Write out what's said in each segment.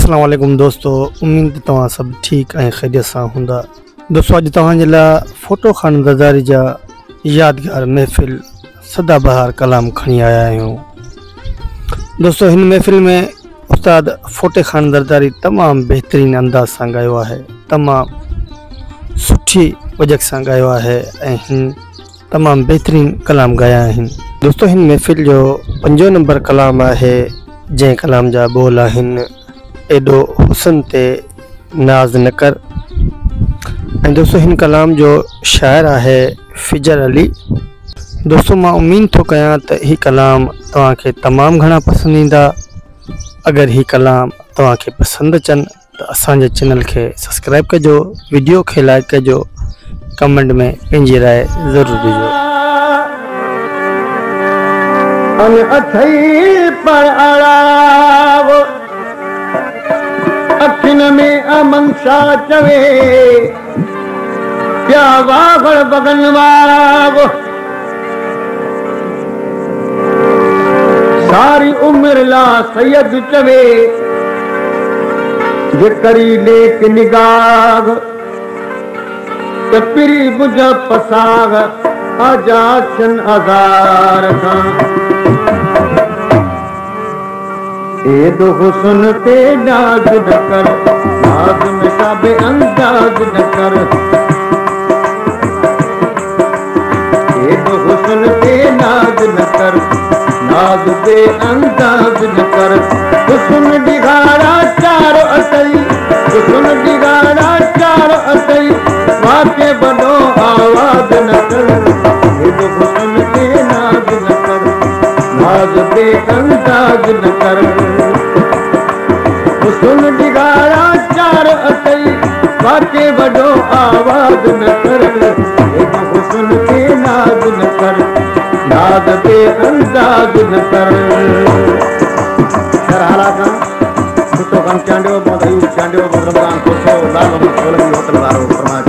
अस्सलाम वालेकुम दोस्तों, उम्मीद तव्हां सब ठीक ऐं ख़ैरियत सां हूंदा। दोस्तों अॼु तव्हांजे लाइ फ़ोटो ख़ानदारी जा यादगार महफ़िल सदाबहार कलाम खणी आया आहियूं। दोस्तों हिन महफ़िल में उस्ताद फ़ोटो ख़ानदारी तमामु बहितरीन अंदाज़ सां ॻायो आहे, तमामु सुठी वजह सां ॻायो आहे ऐं हिन तमामु बहितरीन कलाम ॻाया आहिनि। दोस्तों हिन महफ़िल जो 5 नंबर कलाम आहे, जंहिं कलाम जा बोल आहिनि एडो हुसन ते नाज़ न कर। ऐं दोस्तों हिन कलाम जो शाइर आहे फिजर अली। दोस्तों मां उम्मीद थो कयां त ही कलाम तव्हांखे तमामु घणा पसंदि ईंदा। अगरि ही कलाम तव्हांखे पसंदि अचनि त असांजे चैनल खे सब्सक्राइब कजो, वीडियो खे लाइक कजो, कमेंट में पंहिंजी राय ज़रूरु ॾिजो। अखिन में अमंसा चवे क्या वागड़ बगन वागो, सारी उम्र ला सैयद चवे जे करी लेक निगाह तपरी बुझ पसाग आजा चन आजार खां एदो हुसन ते नाज न कर, नाज में साबे अंदाज न कर। एदो हुसन ते नाज न कर, नाज बे अंदाज न कर। हुसन दिगाड़ा चारो असई, हुसन दिगाड़ा चारो असई, वाके बनो आवाज न कर। एदो हुसन ते नाज न कर, नाज बे अंदाज न कर। हुसन दिगाड़ा चार असई, वाके वडो आवाज न कर। एक हुसन के नाज न कर, नाज बे अंदाज न कर। शरहाला का सुतो कम चांडियो बोदई चांडियो रमजान कोसो लाल मोहम्मद सोलंकी होटल वारो फरमाए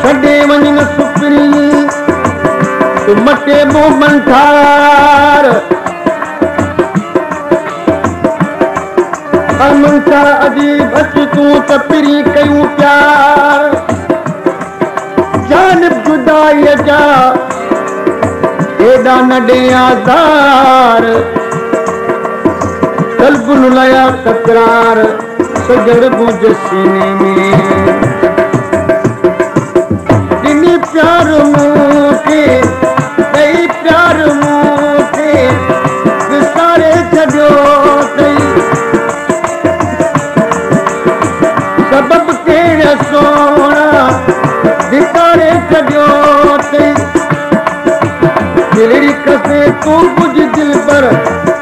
छडे वञन सुपरी तू मटे मोमन ठार। अमंसा अजीब अच तू तपरी कयूं प्यार, जान जुदाई जा एडा नडे आज़ार। कल्ब लया तकरार सजड़ बुझ सीने में, दिनी प्यार मूंखे कई प्यार मूंखे विसारे छॾियो अथई। सबब केड़ा सोना विसारे छॾियो अथई। दिलड़ी कसे तू कुझ दिल पर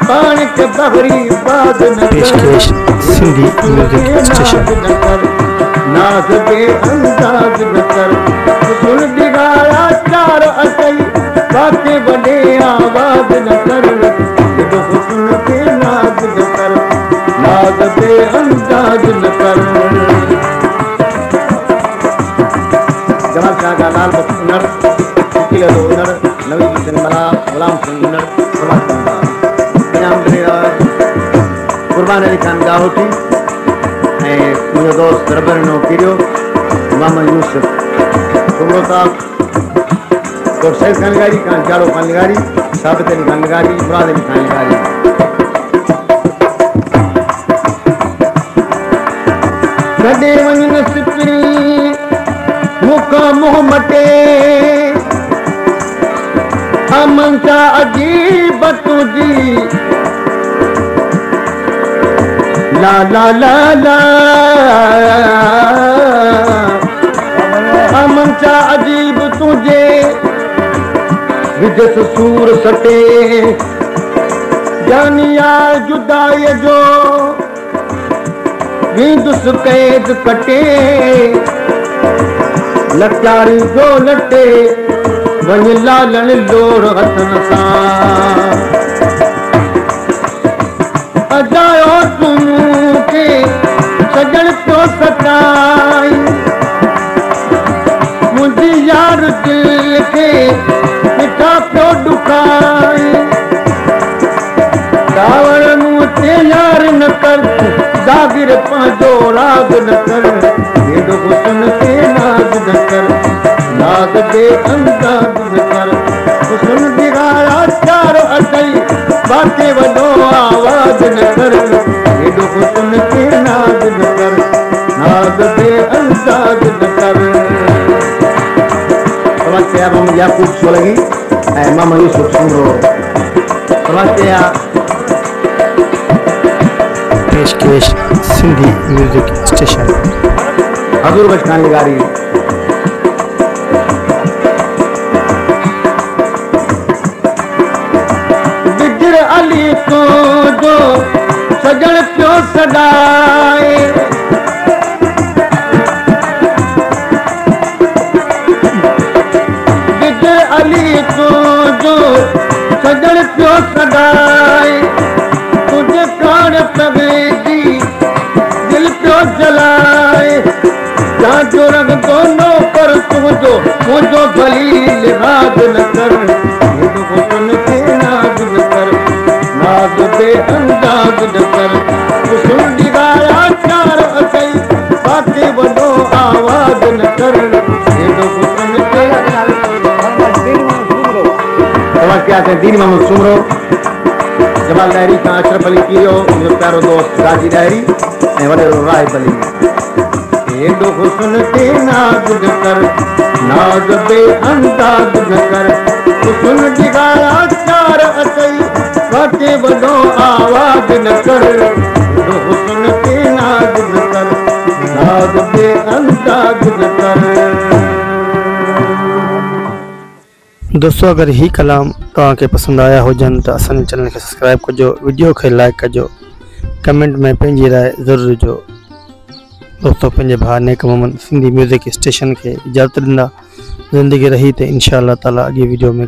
पाण के बहरी बाज न पेशकश सिंधी म्यूजिक स्टेशन। नाज बे अंदाज न कर, सुन दिगाड़ा चार असई, वाके बड़े आवाज न कर। एडो हुसन के नाज न कर, नाज बे अंदाज न कर। जमाल शाह का लाल बख्श हुनर, शकील हुनर, नवी हुसैन मला, गुलाम सिंह हुनर, समाज हुनर, इनाम कुर्बान अली खान गाहोटी ऐं मुंहिंजो दोस्त रबर नो किरियो मोहम्मद यूसुफ कुमरो साहब और सैद खान निगारी खान चारो खान निगारी साबित अली खान निगारी मुराद अली खान निगारी। कॾे वञन सिपरी मुखां मुंहुं मटे, अमंसा अजीब तुझी ला ला ला ला। अमंसा अजीब तुझे विजस सूर सटे, जानिया जुदाई जो विंदुस कैद कटे। लचारी जो लटे वञ लालण लोर हथन सां, अजायो तुमके सजण तो सताई। मुंहिंजी यार दिल खे मिठा पियो ॾुखाई। कर जागिर पांचो राग न कर हेडो हुस्न ते नाज न कर नाज बे अंदाज न कर हुस्न दिखाया चार अटई बातें वॾो आवाज न कर हेडो हुस्न ते नाज न कर नाज बे अंदाज न कर प्रवक्ता एवं याकूब सोलगी मामा यूसुफ सुमरो प्रवक्ता पेशकेश सिंधी म्यूजिक स्टेशन हजूर बचकानी गारी बिजर अली को जो सजन पियो सदाए बिजर अली को जो सजन पियो सदाए तुझे प्राण प्रवेदी दिल पियो जलाए जो रंग दोनों पर तुझो मुझो भली लिहाज न कर हेडो हुस्न ते नाज न कर नाज बे अंदाज न कर हुस्न दिखाया चार अटई बातें वॾो आवाज न कर हेडो हुस्न ते तव्हां क्या थे दीन मोहम्मद सुमरो जमाल डायरी का अशरफ अली कीरो मुंहिंजो प्यारो दोस्त गाजी डायरी ऐं वॾेरो राहिब अली हेडो हुस्न ते नाज न कर नाज बे अंदाज न कर हुस्न दिखाया चार अटई बातें वॾो आवाज न कर हेडो हुस्न ते नाज न कर नाज बे अंदाज न कर दोस्तों अगर ही कलाम तव्हांखे पसंद आया हुजनि त असांजे चैनल खे सब्सक्राइब कजो वीडियो खे लाइक कजो कमेंट में पंहिंजी राय ज़रूरु ॾिजो दोस्तों पंहिंजे भाउ नेक मोहम्मद सिंधी म्यूज़िक स्टेशन के इजाज़त ॾींदा ज़िंदगी रही त इंशाअल्लाह ताला अॻे वीडियो में